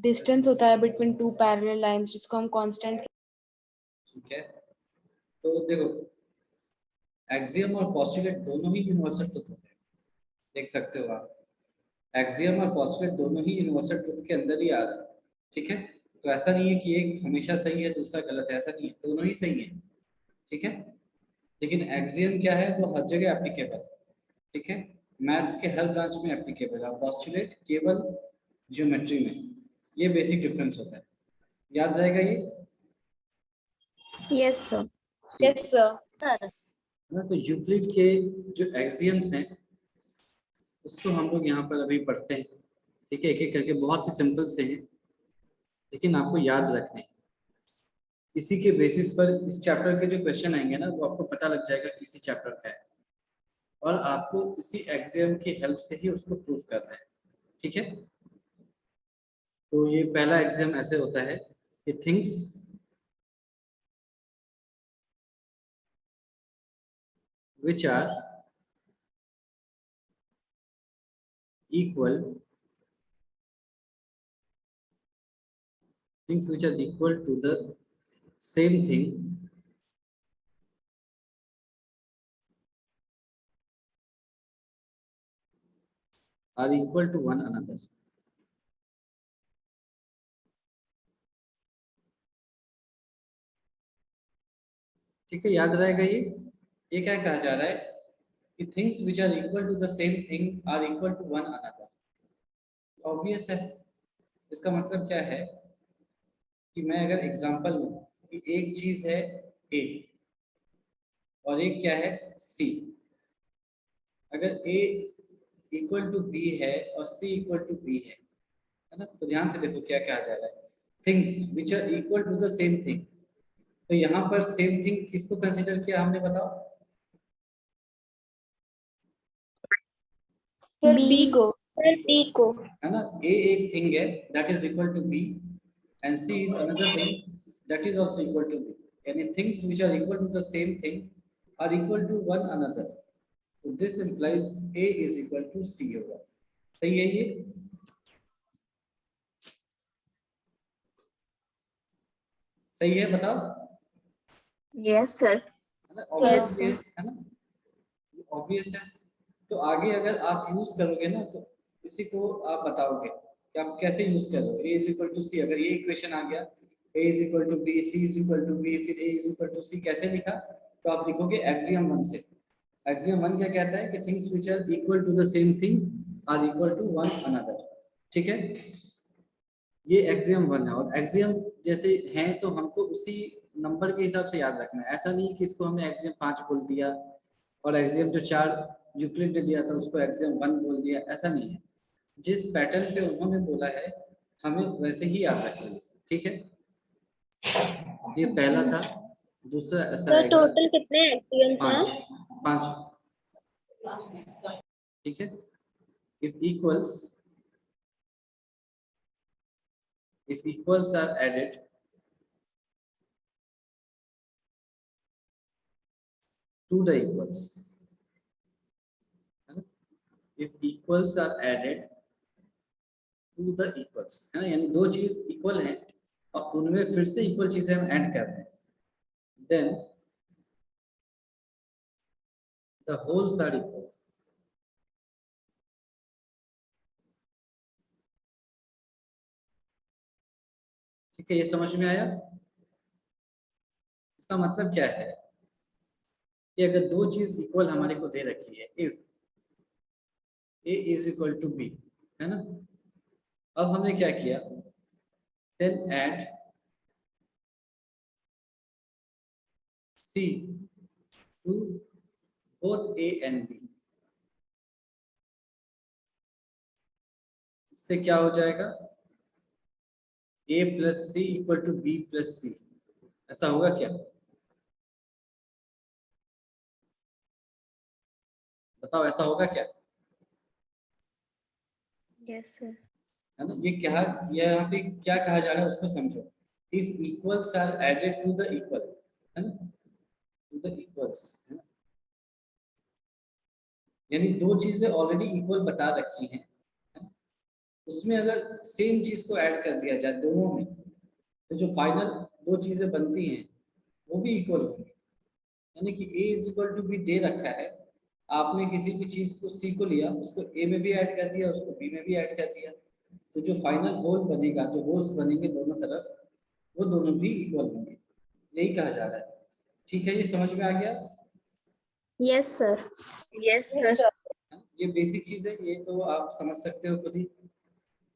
Distance होता है between two parallel lines जिसको हम कांस्टेंट। ठीक है, तो देखो एक्सियम और पोस्टुलेट दोनों ही यूनिवर्सल ट्रुथ होते हैं, देख सकते हो आप, एक्सियम और पोस्टुलेट दोनों ही यूनिवर्सल ट्रुथ के अंदर ही आ रहा है। ठीक है, तो ऐसा नहीं है कि एक हमेशा सही है दूसरा गलत है, ऐसा नहीं है, दोनों ही सही है। ठीक है, लेकिन एक्सियम क्या है, वो हर जगह एप्लीकेबल है। ठीक है, मैथ्स के हर ब्रांच में एप्लीकेबल है, पोस्टुलेट केवल ज्योमेट्री में। ये बेसिक डिफरेंस होता है, याद रहेगा ये। Yes sir. Yes sir. ना, तो यूक्लिड के जो एक्सियम्स हैं उसको हम लोग यहाँ पर अभी पढ़ते हैं। ठीक है, एक एक करके, बहुत ही सिंपल से हैं लेकिन आपको याद रखने हैं। इसी के बेसिस पर इस चैप्टर के जो क्वेश्चन आएंगे ना, वो आपको पता लग जाएगा किसी चैप्टर का है, और आपको इसी एक्सियम की हेल्प से ही उसको प्रूव करना है। ठीक है, तो ये पहला एक्सियम ऐसे होता है कि things which are equal, things which are equal to the same thing are equal to one another. ठीक है, याद रहेगा ये क्या कहा जा रहा है कि things which are equal to the same thing are equal to one another. Obvious है, इसका मतलब क्या है कि मैं अगर एग्जांपल लूं कि एक चीज है ए और एक क्या है सी, अगर ए इक्वल टू बी है और सी इक्वल टू बी है ना, तो ध्यान से देखो क्या कहा जा रहा है, things which are equal to the same thing. तो यहाँ पर सेम थिंग किसको कंसीडर किया हमने, बताओ। सर बी को। बी को है ना, ए एक थिंग है that is equal to B and C is another thing that is also equal to B, यानी things which are equal to the same thing are equal to one another. तो this implies A is equal to C होगा। सही है ये, सही है, बताओ। Yes sir. है ना, ऑब्वियस है ना, ऑब्वियस है। तो आगे अगर आप यूज करोगे ना, तो इसी को आप बताओगे कि आप कैसे यूज करोगे। A is equal to C, अगर ये इक्वेशन आ गया A is equal to B, C is equal to B, फिर A is equal to C, कैसे लिखा, तो आप लिखोगे एक्सियम 1 से। एक्सियम 1 क्या कहता है कि things which are equal to the same thing are equal to one another. ठीक है, ये एक्सियम 1 है, और एक्सियम जैसे हैं तो हमको उसी नंबर के हिसाब से याद रखना है। ऐसा नहीं कि इसको हमने एक्सियम 5 बोल दिया और एक्सियम जो 4 यूक्लिड ने दिया था उसको एक्सियम 1 बोल दिया, ऐसा नहीं है। जिस पैटर्न पे उन्होंने बोला है हमें वैसे ही याद रखना है। ठीक है, ये पहला था। दूसरा ऐसा सर आएगा टोटल कितने एक्सियम्स हैं? 5। ठीक है, if equals are added to the equals, if equals are added to the equals, है ना, यानी दो चीज इक्वल हैं और उनमें फिर से इक्वल चीजें हम ऐड कर रहे हैं, then the wholes are equal। ठीक है, ये समझ में आया। इसका मतलब क्या है कि अगर दो चीज इक्वल हमारे को दे रखी है, if a is equal to b, है ना, अब हमने क्या किया, then add c to both a and b। इससे क्या हो जाएगा, a plus C equal to B plus C, ऐसा होगा क्या, बताओ ऐसा होगा क्या। Yes sir. है ना, ये क्या, ये यहाँ पे क्या कहा जा रहा है उसको समझो। If equals are added to the equal, है ना, टू द इक्वल्स, है ना, यानी दो चीजें ऑलरेडी इक्वल बता रखी हैं, है ना, उसमें अगर सेम चीज को ऐड कर दिया जाए दोनों में, तो जो फाइनल दो चीजें बनती हैं वो भी इक्वल होंगी। यानी कि a is equal to B दे रखा है, आपने किसी भी चीज को c को लिया, उसको a में भी ऐड कर दिया, उसको b में भी ऐड कर दिया, तो जो फाइनल होल बनेगा, जो होल्स बनेंगे दोनों तरफ, वो दोनों भी इक्वल होंगे, यही कहा जा रहा है। ठीक है, ये समझ में आ गया? Yes sir. Yes sir. ये बेसिक चीज है, ये तो आप समझ सकते हो खुद ही,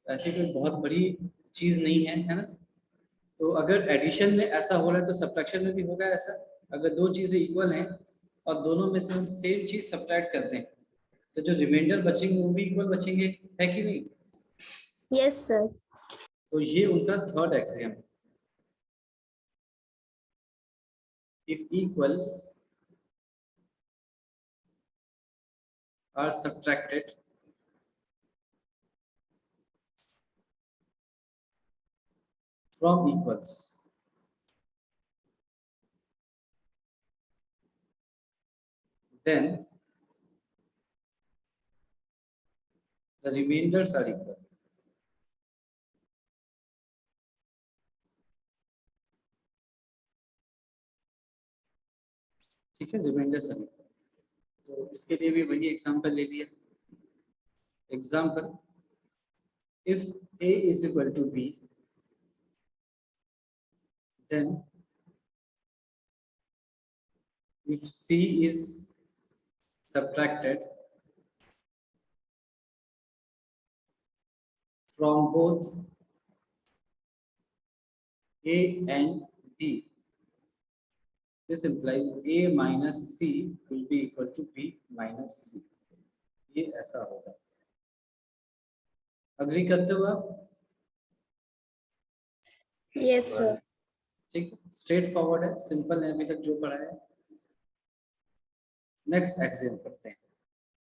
ऐसी कोई बहुत बड़ी चीज नहीं है ना। तो अगर एडिशन में ऐसा हो रहा है तो सब्ट्रैक्शन में भी होगा ऐसा। अगर दो चीजें इक्वल हैं और दोनों में से हम सेम चीज सब्ट्रैक्ट करते हैं, तो जो रिमाइंडर बचेंगे वो भी इक्वल बचेंगे, है कि नहीं? Yes sir. तो ये उनका third axiom. If equals are subtracted from equals, then the remainders are equal. ठीक है, रिमाइंडर्स are equal। तो इसके लिए भी वही एग्जांपल ले लिया। Example, if a is equal to b, then if c is subtracted from both a and b, this implies a minus c will be equal to b minus c। ये ऐसा होगा। अग्री करते हो आप? Yes sir. ठीक है, straight forward है, simple है अभी तक जो पढ़ा है। नेक्स्ट एक्सियम पढ़ते हैं।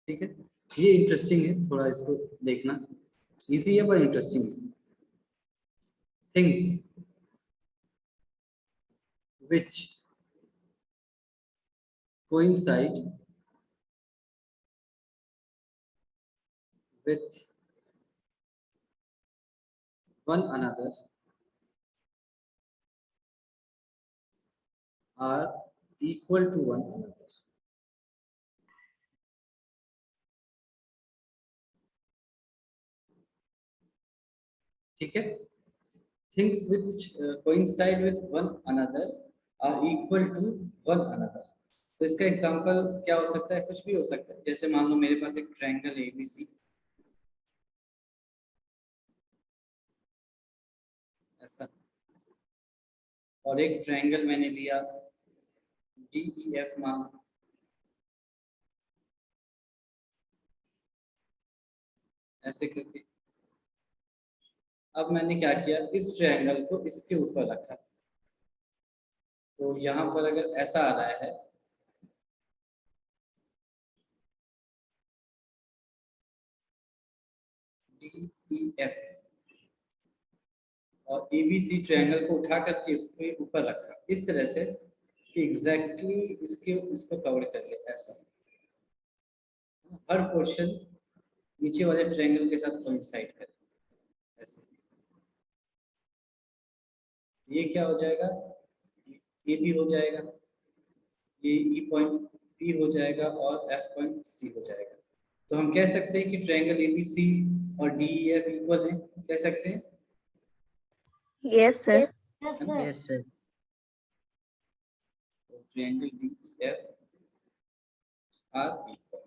ठीक है, ये इंटरेस्टिंग है, थोड़ा इसको देखना। इजी है पर इंटरेस्टिंग है। Things which coincide with one another are equal to one another। ठीक है, things which coincide with one another are equal to one another। तो इसका एग्जांपल क्या हो सकता है? कुछ भी हो सकता है। जैसे मान लो मेरे पास एक ट्रायंगल एबीसी, ऐसा, और एक ट्रायंगल मैंने लिया डीईएफ, मान लो ऐसे करके। अब मैंने क्या किया, इस ट्रायंगल को इसके ऊपर रखा, तो यहाँ पर अगर ऐसा आ रहा है, DEF, और ABC ट्रायंगल को उठा करके इसके ऊपर रखा इस तरह से कि एग्जैक्टली इसको कवर कर ले, ऐसा हर पोर्शन नीचे वाले ट्रायंगल के साथ कोइंसाइड करे, ऐसे। ये क्या हो जाएगा, ये भी हो जाएगा, ये E पॉइंट P हो जाएगा और F पॉइंट C हो जाएगा। तो हम कह सकते हैं कि ट्रायंगल ABC और DEF इक्वल है, कह सकते हैं। Yes sir. Yes sir. Triangle DEF are equal.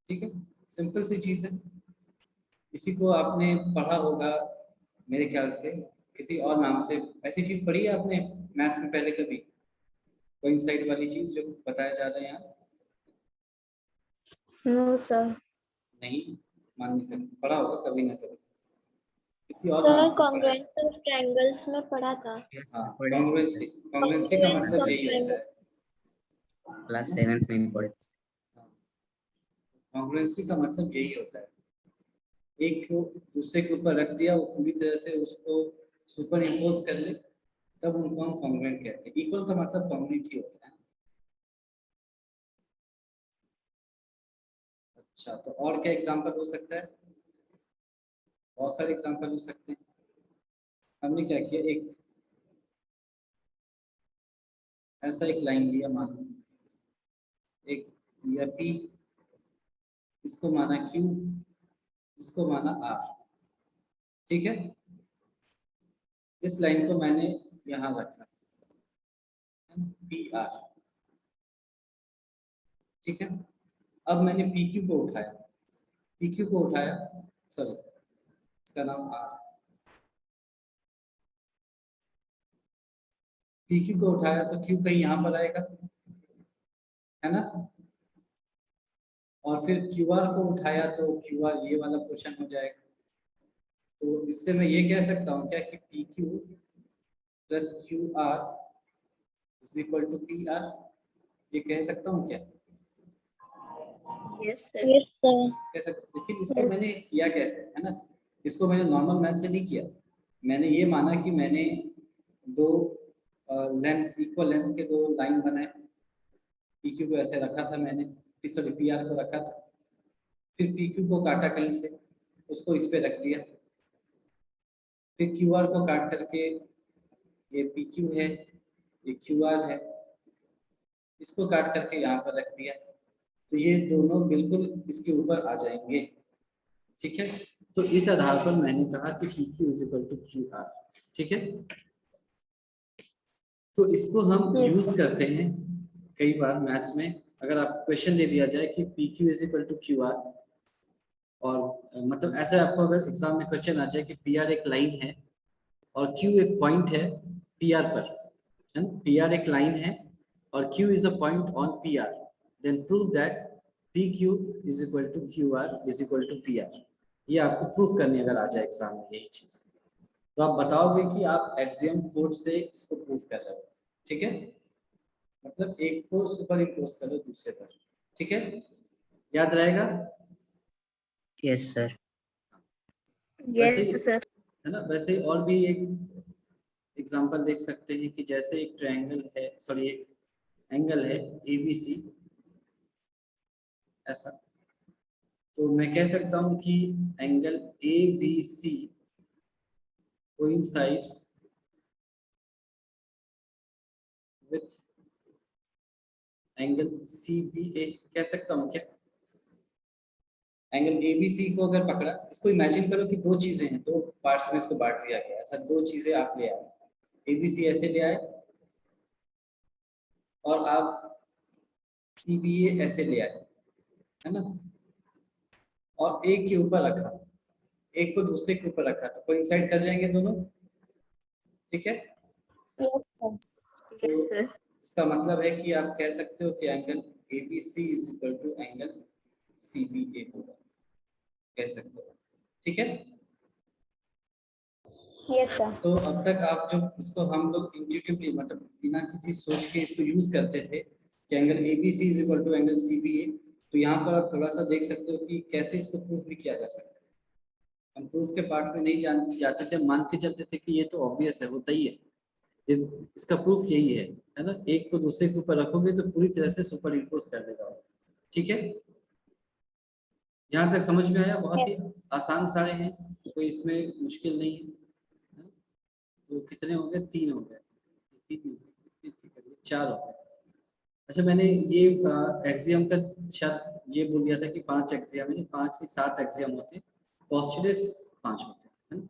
ठीक है, सिंपल सी चीज है। इसी को आपने पढ़ा होगा मेरे ख्याल से, किसी और नाम से। ऐसी चीज पढ़ी है आपने मैथ्स में पहले कभी, कोइंसाइड वाली चीज जो बताया जा रहा है यहाँ? No sir. नहीं, मान नहीं सकते, पढ़ा होगा कभी ना कभी, किसी और सर नाम से पढ़ा है। कॉन्ग्रुएंस ट्रायंगल्स में पढ़ा था। हाँ, कॉन्ग्रुएंसी का मतलब यही होता है। क्लास 7th में पढ़े। कॉन्ग्रुएंसी का मतलब यही होता है, एक को दूसरे के ऊपर रख दिया, वो पूरी तरह से उसको सुपर इम्पोज कर ले, तब उनको हम कॉन्ग्रुएंट कहते हैं। इक्वल का मतलब कॉन्ग्रुएंट ही होता है। अच्छा, तो और क्या एग्जांपल हो सकता है? बहुत सारे एग्जांपल हो सकते हैं। हमने क्या किया, एक ऐसा एक लाइन लिया, मान लो एक लिया P, इसको माना Q, इसको माना R, ठीक है। इस लाइन को मैंने यहाँ रखा PR, ठीक है। अब मैंने PQ को उठाया, PQ को उठाया, सॉरी इसका नाम R, PQ को उठाया तो Q कहीं यहाँ पर आएगा, है ना। और फिर QR को उठाया तो QR ये वाला क्वेश्चन हो जाएगा। तो इससे मैं ये कह सकता हूँ क्या कि PQ plus QR is equal to PR, ये कह सकता हूँ क्या? Yes, sir. कह सकते, लेकिन इसको मैंने किया कैसे, है ना। इसको मैंने नॉर्मल मैथ से नहीं किया, मैंने ये माना कि मैंने दो लेंथ, इक्वल लेंथ के दो लाइन बनाए, PQ को ऐसे रखा था मैंने, सॉरी PR को रखा था, फिर PQ को काटा कहीं से, उसको इस पे रख दिया, फिर QR को काट करके ये PQ है, ये QR है, इसको काट करके यहाँ पर रख दिया, तो ये दोनों बिल्कुल इसके ऊपर आ जाएंगे, ठीक है। तो इस आधार पर मैंने कहा कि PQ is equal to QR, ठीक है। तो इसको हम यूज करते हैं कई बार मैथ्स में। अगर आप क्वेश्चन दे दिया जाए कि PQ is equal to QR, और मतलब ऐसे आपको अगर एग्जाम में क्वेश्चन आ जाए कि PR एक लाइन है और Q एक पॉइंट है PR पर, है ना। PR एक लाइन है और Q is a point on PR, then prove that PQ is equal to QR is equal to PR। ये आपको प्रूफ करनी अगर आ जाए एग्जाम में यही चीज, तो आप बताओगे कि आप एक्सियम कोड से इसको प्रूफ कर रहे हो, ठीक है। मतलब एक को सुपर इम्पोज करो दूसरे पर, ठीक है, याद रहेगा। Yes sir. वैसे Yes, sir. है ना। वैसे और भी एक एग्जांपल देख सकते हैं कि जैसे एक ट्रायंगल है, सॉरी एक एंगल है ABC ऐसा, तो मैं कह सकता हूं कि angle ABC coincides with angle CBA, कह सकता हूं क्या। एंगल ABC को अगर पकड़ा, इसको इमेजिन करो कि दो चीजें हैं, दो पार्ट्स में इसको बांट दिया गया है, ऐसा दो चीजें आप ले आए, ABC ऐसे ले आए और आप CBA ऐसे ले आए, है ना, और एक के ऊपर रखा, एक को दूसरे के ऊपर रखा, तो कोइंसाइड कर जाएंगे दोनों, ठीक है। Yes, sir. इसका मतलब है कि आप कह सकते हो कि angle ABC is equal to angle CBA होगा, कह सकते हो, ठीक है। Yes, sir. तो अब तक आप जो इसको हम लोग इंट्यूटिवली मतलब बिना किसी सोच के इसको यूज करते थे कि angle ABC is equal to angle CBA, तो यहाँ पर आप थोड़ा सा देख सकते हो कि कैसे इसको प्रूफ भी किया जा सकता है। हम प्रूफ के पार्ट में नहीं जाते थे, मान के चलते थे कि ये तो ऑब्वियस है, होता ही है, इसका प्रूफ यही है ना। एक को दूसरे के ऊपर रखोगे तो पूरी तरह से सुपर इम्पोज कर देगा, ठीक है। यहाँ तक समझ में आया, बहुत ही आसान सारे हैं, कोई इसमें मुश्किल नहीं है। तो कितने हो गए, 3 हो गए, 4 हो गए। अच्छा मैंने ये एक्सियम का शायद ये बोल दिया था कि 5 एक्सियम है, 5 से 7 एक्सियम होते हैं, पोस्टुलेट्स 5 होते हैं,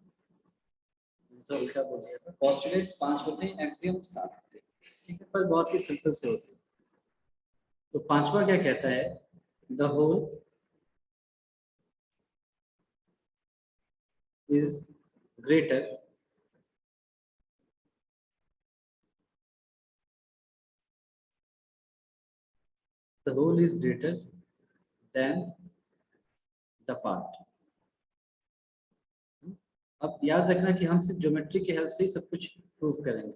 तो उल्टा बोल दिया था, पोस्टुलेट्स 5 होते हैं, एक्सियम 7 होते हैं, ठीक है, पर बहुत ही सिंपल से होते हैं। तो पांचवा क्या कहता है, the whole is greater the whole is greater than the part। अब याद रखना कि हम सिर्फ ज्योमेट्री की हेल्प से ही सब कुछ प्रूफ करेंगे,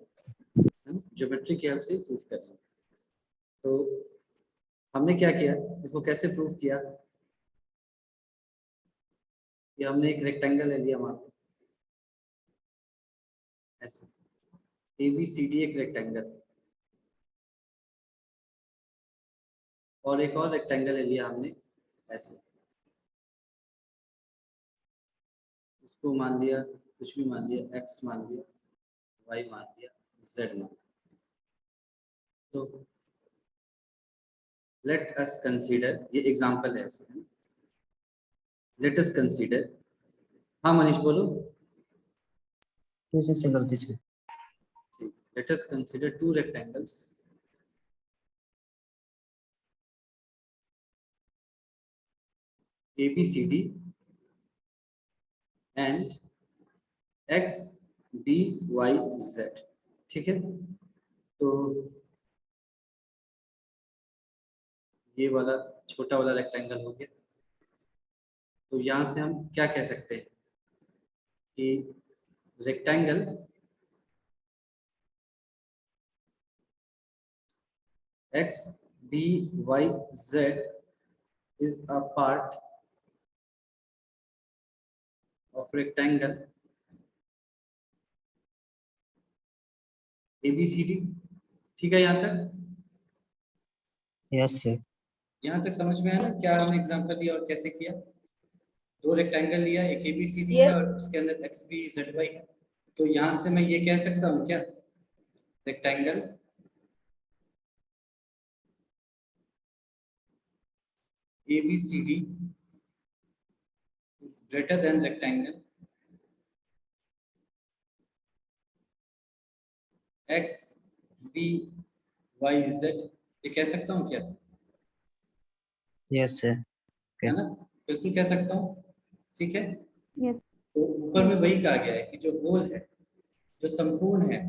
है ना, ज्योमेट्री की हेल्प से ही प्रूफ करेंगे। तो हमने क्या किया, इसको कैसे प्रूफ किया, कि हमने एक रेक्टेंगल ले लिया, मान लो ऐसे ABCD एक रेक्टेंगल, और एक और रेक्टेंगल ले लिया हमने ऐसे, इसको इसको मान लिया, कुछ भी मान लिया, x मान लिया, y मान लिया, z मान लिया। तो लेट अस कंसीडर, ये एग्जांपल है इसमें, लेट अस कंसीडर, हाँ मनीष बोलो। गलती से ठीक, let us consider to rectangles ABCD and x b y z। ठीक है, तो ये वाला छोटा वाला रेक्टेंगल हो गया। तो यहाँ से हम क्या कह सकते हैं कि rectangle x b y z is a part of rectangle ABCD। ठीक है, यहाँ तक? Yes sir. यहाँ तक समझ में आया ना क्या हमने एग्जांपल दिया और कैसे किया? दो रेक्टेंगल लिया, एक ABCD है Yes. और उसके अंदर x b z y है। तो यहाँ से मैं ये कह सकता हूँ क्या, rectangle ABCD is greater than rectangle x b y z। ये कह सकता हूँ क्या? Yes sir. है ना, बिल्कुल कह सकता हूँ। ठीक है, Yes. तो ऊपर में वही कहा गया है कि जो होल है, जो संपूर्ण है,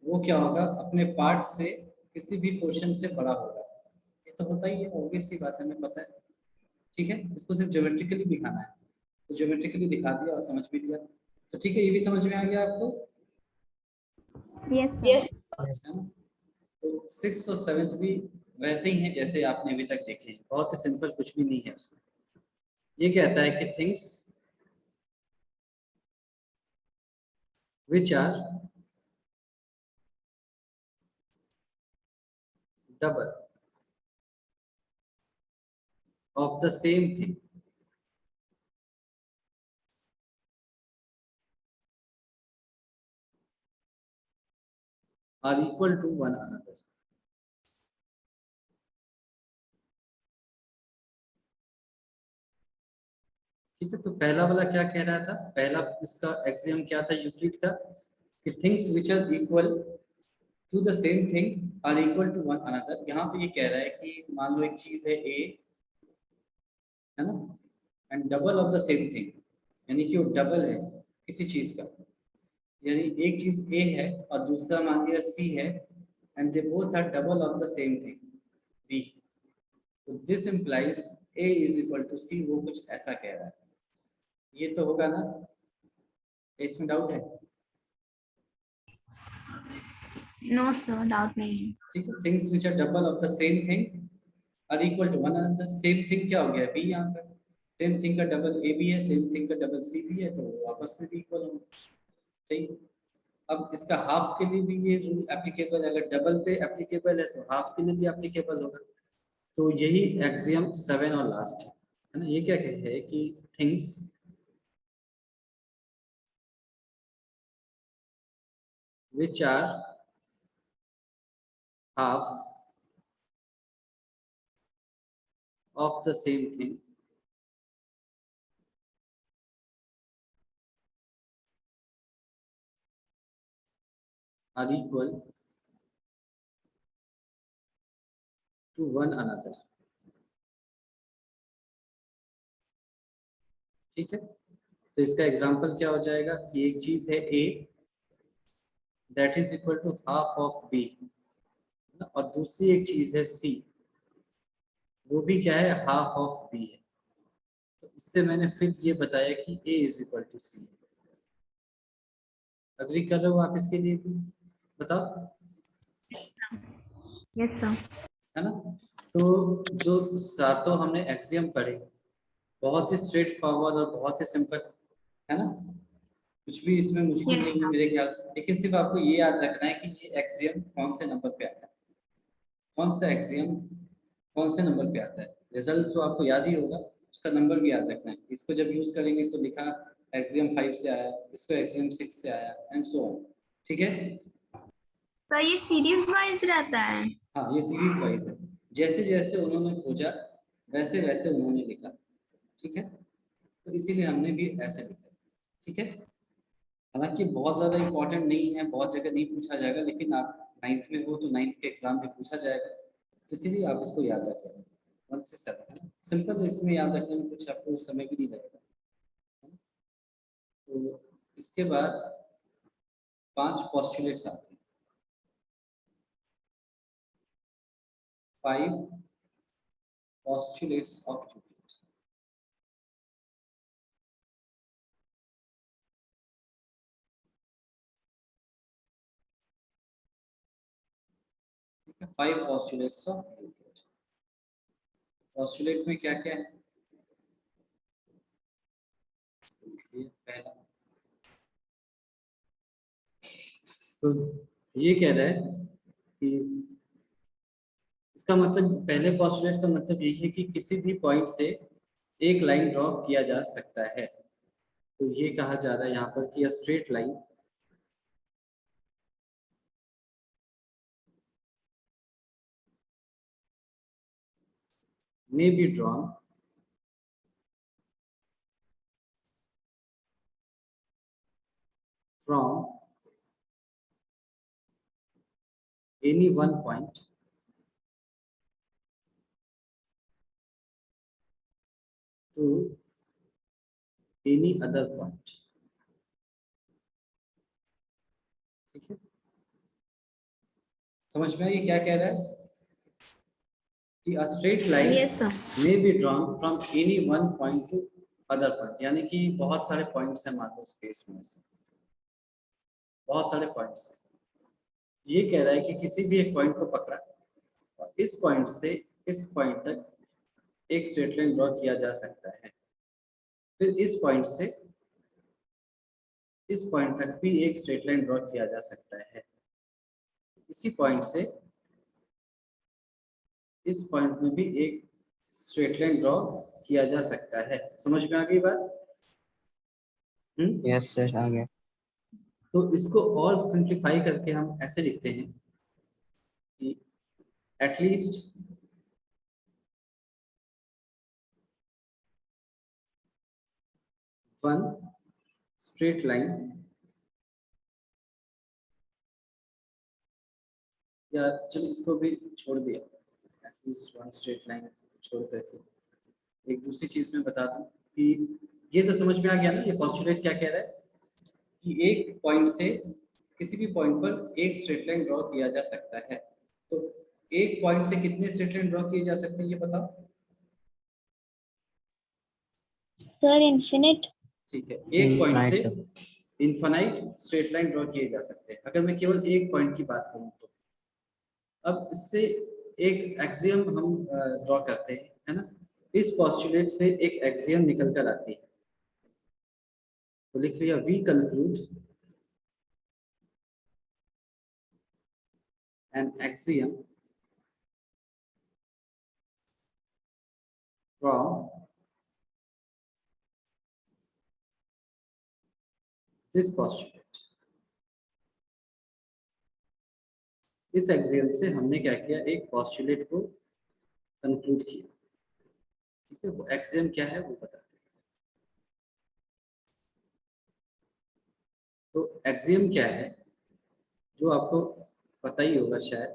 वो क्या होगा, अपने पार्ट से किसी भी पोर्शन से बड़ा होगा। ये तो होता ही है, ऑब्वियस सी बात है, हमें पता है। ठीक है, इसको सिर्फ ज्योमेट्रिकली दिखाना है, तो ज्योमेट्रिकली दिखा दिया और समझ भी लिया। तो ठीक है, ये भी समझ में आ गया आपको? Yes. Yes. है ना? तो 6th और 7th भी वैसे ही हैं जैसे आपने अभी तक देखे, बहुत ही सिंपल, कुछ भी नहीं है उसमें। ये कहता है कि things which are double of the same thing are equal to one another। ठीक है, तो पहला वाला क्या कह रहा था, पहला इसका एक्सियम क्या था यूक्लिड का, कि things which are equal to the same thing are equal to one another. यहाँ पे ये कह रहा है कि मान लो एक चीज है A, है ना, and double of the same thing, यानी कि वो डबल है किसी चीज का, यानी एक चीज A है और दूसरा मान लिया C है, and they both are double of the same thing B। तो this implies A is equal to C। वो कुछ ऐसा कह रहा है, ये तो होगा ना, इसमें डाउट है? No sir, doubt नहीं है। ठीक है, things which are double of the same thing are equal to one another. Same thing क्या हो गया, बी, यहाँ पर सेम थिंग का डबल ए भी है, सेम थिंग का डबल सी भी है, तो वो आपस में भी इक्वल होंगे। सही। अब इसका हाफ के लिए भी ये रूल एप्लीकेबल है, अगर डबल पे एप्लीकेबल है तो हाफ के लिए भी एप्लीकेबल होगा। तो यही एक्सियम 7 और लास्ट है ना। ये क्या है कि things which are halves of the same thing are equal to one another। ठीक है, तो इसका एग्जांपल क्या हो जाएगा कि एक चीज है A that is equal to half of B, और दूसरी एक चीज है C, वो भी क्या है, हाफ ऑफ B है। तो इससे मैंने फिर ये बताया कि A is equal to C। Agree कर रहे हो आप इसके लिए भी? बताओ। Yes sir. है ना, तो जो सातों हमने एक्सियम पढ़े, बहुत ही स्ट्रेट फॉरवर्ड और बहुत ही सिंपल, है ना, कुछ भी इसमें मुश्किल Yes, नहीं है मेरे ख्याल से। लेकिन सिर्फ आपको ये याद रखना है कि ये एक्सियम कौन से नंबर पे आता है, कौन सा एक्सियम कौन से नंबर पे आता है। रिजल्ट तो आपको याद ही होगा, उसका नंबर भी याद रखना है। इसको जब यूज करेंगे तो लिखा एक्सियम 5 से आया, इसको एक्सियम 6 से आया एंड सो ऑन। ठीक है, तो ये सीरीज वाइज रहता है। हाँ ये सीरीज वाइज है, जैसे जैसे उन्होंने खोजा वैसे वैसे उन्होंने लिखा। ठीक है, तो इसीलिए हमने भी ऐसे लिखा। ठीक है, हालांकि बहुत ज़्यादा इम्पोर्टेंट नहीं है, बहुत जगह नहीं पूछा जाएगा, लेकिन आप 9th में हो तो 9th के एग्जाम में पूछा जाएगा, इसीलिए आप इसको याद रख लेना। 1 से 7 सिंपल, इसमें याद रखने में कुछ आपको समय भी नहीं लगेगा। तो इसके बाद 5 पॉस्टुलेट्स आते हैं, 5 postulates of Euclid। ठीक है, 5 postulates of Euclid। postulate में क्या क्या है? पहला तो ये कह रहा है कि इसका मतलब, पहले postulate का मतलब यही है कि किसी भी पॉइंट से एक लाइन ड्रॉ किया जा सकता है। तो ये कहा जा रहा है यहाँ पर कि straight line may be drawn from any one point to any other point। ठीक है, समझ में ये क्या कह रहा है कि a straight line Yes, sir. may be drawn from any one point to other point, यानी कि बहुत सारे पॉइंट्स हैं मान लो स्पेस में से, बहुत सारे पॉइंट्स हैं। ये कह रहा है कि किसी भी एक पॉइंट को पकड़ा और इस पॉइंट से इस पॉइंट तक एक स्ट्रेट लाइन ड्रॉ किया जा सकता है, फिर इस पॉइंट से इस पॉइंट तक भी एक स्ट्रेट लाइन ड्रॉ किया जा सकता है, इसी पॉइंट से इस पॉइंट में भी एक स्ट्रेट लाइन ड्रॉ किया जा सकता है। समझ में आ गई बात? यस सर, आ गया। तो इसको और सिंप्लीफाई करके हम ऐसे लिखते हैं कि एटलीस्ट वन स्ट्रेट लाइन, या चलो इसको भी छोड़ दिया, एटलीस्ट वन स्ट्रेट लाइन छोड़ करके एक दूसरी चीज में बता दूं कि ये तो समझ में आ गया ना, ये पोस्टुलेट क्या कह रहा है कि एक पॉइंट से किसी भी पॉइंट पर एक स्ट्रेट लाइन ड्रॉ किया जा सकता है। तो एक पॉइंट से कितने स्ट्रेट लाइन ड्रॉ किए जा सकते हैं ये बताओ? Sir infinite. ठीक है, एक पॉइंट Infinite, से sir। Infinite straight line draw किए जा सकते हैं। अगर मैं केवल एक पॉइंट की बात करूं तो अब इससे एक एक्सियम हम ड्रॉ करते हैं, है ना। इस पोस्टुलेट से एक एक्सियम निकल कर आती है, तो लिख लिया we conclude an axiom from this postulate. इस एक्सियम से हमने क्या किया, एक पोस्टुलेट को कंक्लूड किया। ठीक है, वो एक्सियम क्या है वो बताते हैं। तो एक्सियम क्या है जो आपको पता ही होगा शायद,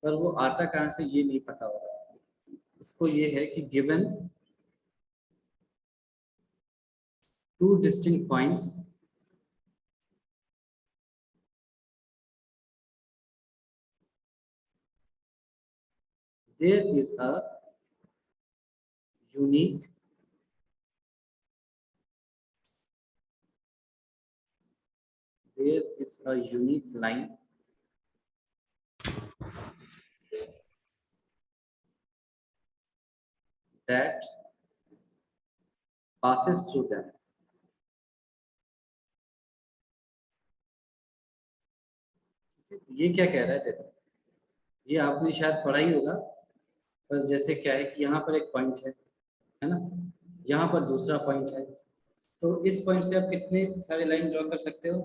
पर वो आता कहाँ से ये नहीं पता होगा। इसको ये है कि given two distinct points there is a unique line that passes through them। ये क्या कह रहा है देखो, ये आपने शायद पढ़ा ही होगा, पर जैसे क्या है कि यहाँ पर एक पॉइंट है ना, यहाँ पर दूसरा पॉइंट है, तो इस पॉइंट से आप कितने सारे लाइन ड्रॉ कर सकते हो?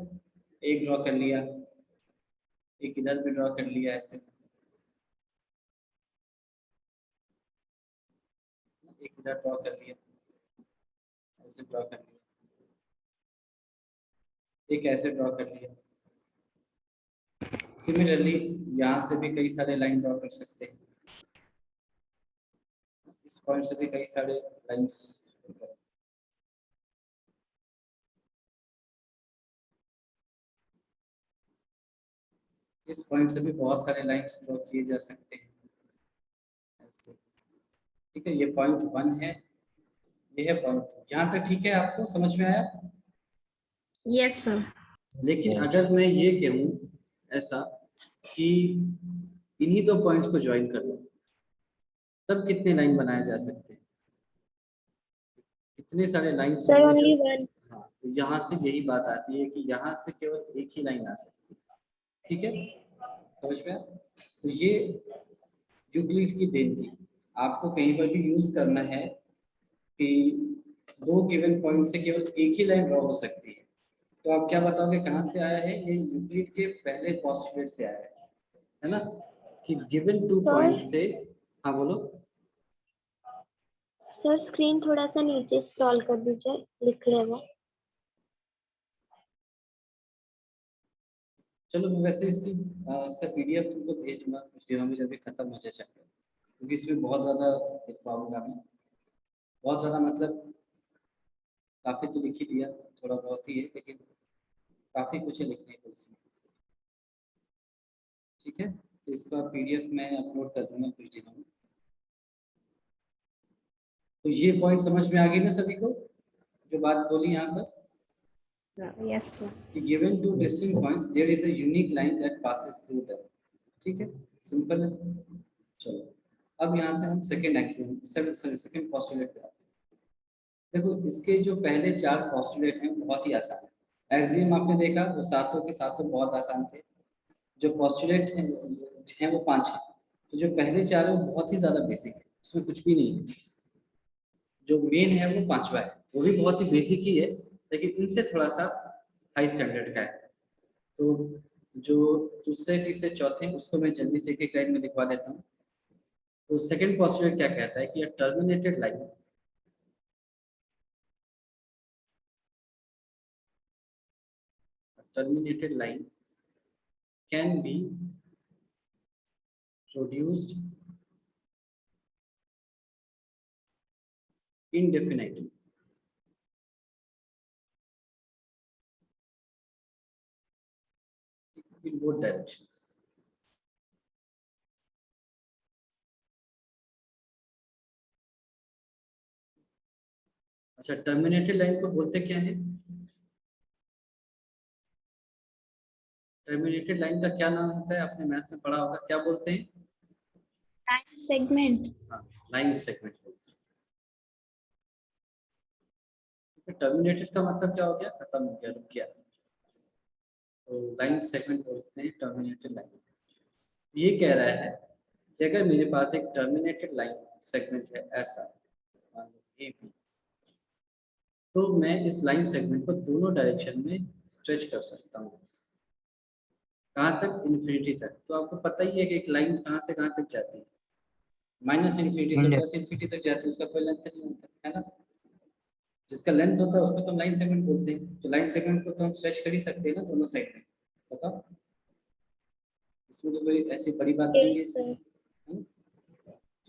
एक ड्रॉ कर लिया, एक इधर भी ड्रॉ कर लिया, ऐसे एक इधर ड्रॉ कर लिया, ऐसे ड्रॉ कर लिया, एक ऐसे ड्रॉ कर लिया। सिमिलरली यहाँ से भी कई सारे लाइन ड्रॉ कर सकते हैं, इस पॉइंट से भी कई सारे लाइंस। इस पॉइंट से भी बहुत सारे लाइंस ड्रॉ किए जा सकते हैं ऐसे। ठीक है, ये पॉइंट 1 है, ये है पॉइंट 2। यहाँ तक ठीक है? आपको समझ में आया? Yes sir. लेकिन अगर मैं ये कहूँ ऐसा कि इन्हीं दो पॉइंट्स को ज्वाइन कर लो, तब कितने लाइन बनाए जा सकते हैं? कितने सारे लाइन? Sir only one. हाँ, तो यहाँ से यही बात आती है कि यहाँ से केवल एक ही लाइन आ सकती है। ठीक है, समझ में आया? तो ये यूक्लिड की देन थी। आपको कहीं पर भी यूज करना है कि दो गिवन पॉइंट से केवल एक ही लाइन ड्रॉ हो सकती है, तो आप क्या बताओगे कहाँ से आया है? ये यूक्लिड के पहले पोस्टुलेट से आया है ना, कि गिवन 2 पॉइंट से। हाँ बोलो। सर स्क्रीन थोड़ा सा नीचे स्क्रॉल कर दीजिए, लिख रहे वो। चलो मैं वैसे इसकी सर पीडीएफ तुमको भेज दूंगा कुछ दिनों में, जब भी खत्म हो जाए चैप्टर, क्योंकि इसमें बहुत ज़्यादा लिखवाऊंगा मैं, बहुत ज़्यादा मतलब काफ़ी तो लिख ही दिया, थोड़ा बहुत ही है लेकिन काफ़ी कुछ है लिखने को इसमें। ठीक है, तो इसका पीडीएफ मैं अपलोड कर दूंगा कुछ दिनों में। तो ये पॉइंट समझ में आ गई ना सभी को, जो बात बोली यहाँ पर? Yes sir. कि given two distinct points there is a unique line that passes through them। ठीक है, सिंपल है। चलो अब यहाँ से हम सेकंड एक्सियम, सेकंड पोस्टुलेट पे आते हैं। देखो इसके जो पहले 4 पोस्टुलेट हैं बहुत ही आसान है। एक्सियम आपने देखा वो सातों के सातों बहुत आसान थे, जो पोस्टुलेट हैं वो 5 हैं। तो जो पहले 4 है वो बहुत ही ज्यादा बेसिक है, उसमें कुछ भी नहीं है। जो मेन है वो 5वां है, वो भी बहुत ही बेसिक ही है, लेकिन इनसे थोड़ा सा हाई स्टैंडर्ड का है। तो जो दूसरे तीसरे चौथे उसको मैं जल्दी से एक लाइन में लिखवा देता हूँ। तो सेकंड पोस्टुलेट क्या कहता है कि a terminated line can be produced indefinitely in both directions। अच्छा, टर्मिनेटेड लाइन को बोलते क्या है? टर्मिनेटेड लाइन का क्या नाम होता है? आपने मैथ्स में पढ़ा होगा, क्या बोलते हैं? Line segment. हाँ, लाइन सेगमेंट बोलते हैं। टर्मिनेटेड का मतलब क्या हो गया? खत्म हो गया, रुक गया। तो लाइन सेगमेंट बोलते हैं टर्मिनेटेड लाइन। ये कह रहा है कि अगर मेरे पास एक टर्मिनेटेड लाइन सेगमेंट है ऐसा, मान लो AB, तो मैं इस लाइन सेगमेंट को दोनों डायरेक्शन में स्ट्रेच कर सकता हूँ। कहाँ तक? इन्फिनिटी तक। तो आपको पता ही है कि एक लाइन कहाँ से कहाँ तक जाती है, माइनस इन्फिनिटी से प्लस इन्फिनिटी तक जाती है, उसका कोई लेंथ नहीं होता है ना। जिसका लेंथ होता है उसको तो हम लाइन सेगमेंट बोलते हैं। तो लाइन सेगमेंट को तो हम स्ट्रेच कर ही सकते हैं ना दोनों साइड में। बताओ, इसमें तो कोई ऐसी बड़ी बात नहीं है।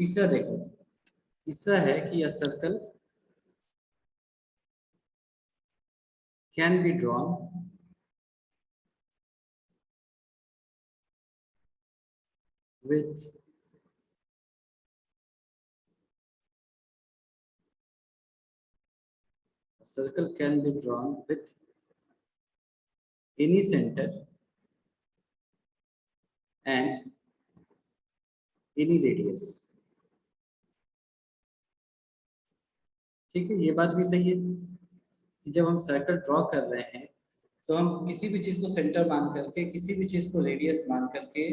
तीसरा देखो, तीसरा है कि a circle can be drawn with any center and any radius। ठीक है, ये बात भी सही है कि जब हम सर्कल ड्रॉ कर रहे हैं तो हम किसी भी चीज को सेंटर मान करके, किसी भी चीज को रेडियस मान करके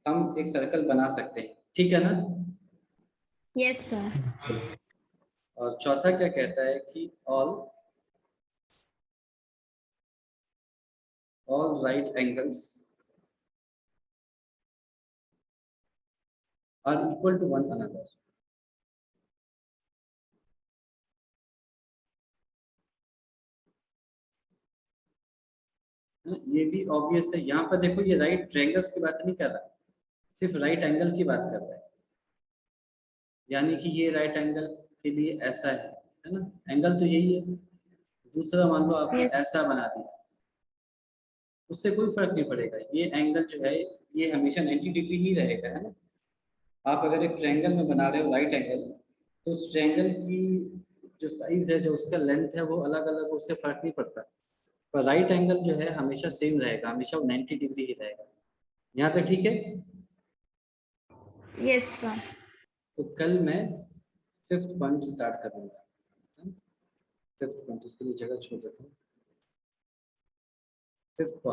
हम एक सर्कल बना सकते हैं। ठीक है ना? Yes sir. और चौथा क्या कहता है कि all all right angles are equal to one another. ये भी ऑब्वियस है। यहाँ पर देखो ये राइट ट्रायंगल्स की बात नहीं कर रहा, सिर्फ राइट एंगल की बात कर रहा है। यानी कि ये राइट एंगल के लिए ऐसा है ना, एंगल तो यही है। दूसरा मान लो आपने ऐसा बना दिया, उससे कोई फर्क नहीं पड़ेगा। ये एंगल जो है ये हमेशा 90 डिग्री ही रहेगा, है ना। आप अगर एक ट्रायंगल में बना रहे हो राइट एंगल, तो उस ट्रायंगल की जो साइज है, जो उसका लेंथ है, वो अलग अलग, उससे फर्क नहीं पड़ता। पर राइट एंगल जो है हमेशा सेम रहेगा, हमेशा 90 डिग्री ही रहेगा। यहाँ तक ठीक है? Yes sir. तो कल मैं 5th पॉइंट स्टार्ट करूँगा। 5th पॉइंट, उसके लिए जगह छोड़ देता हूँ। 5th point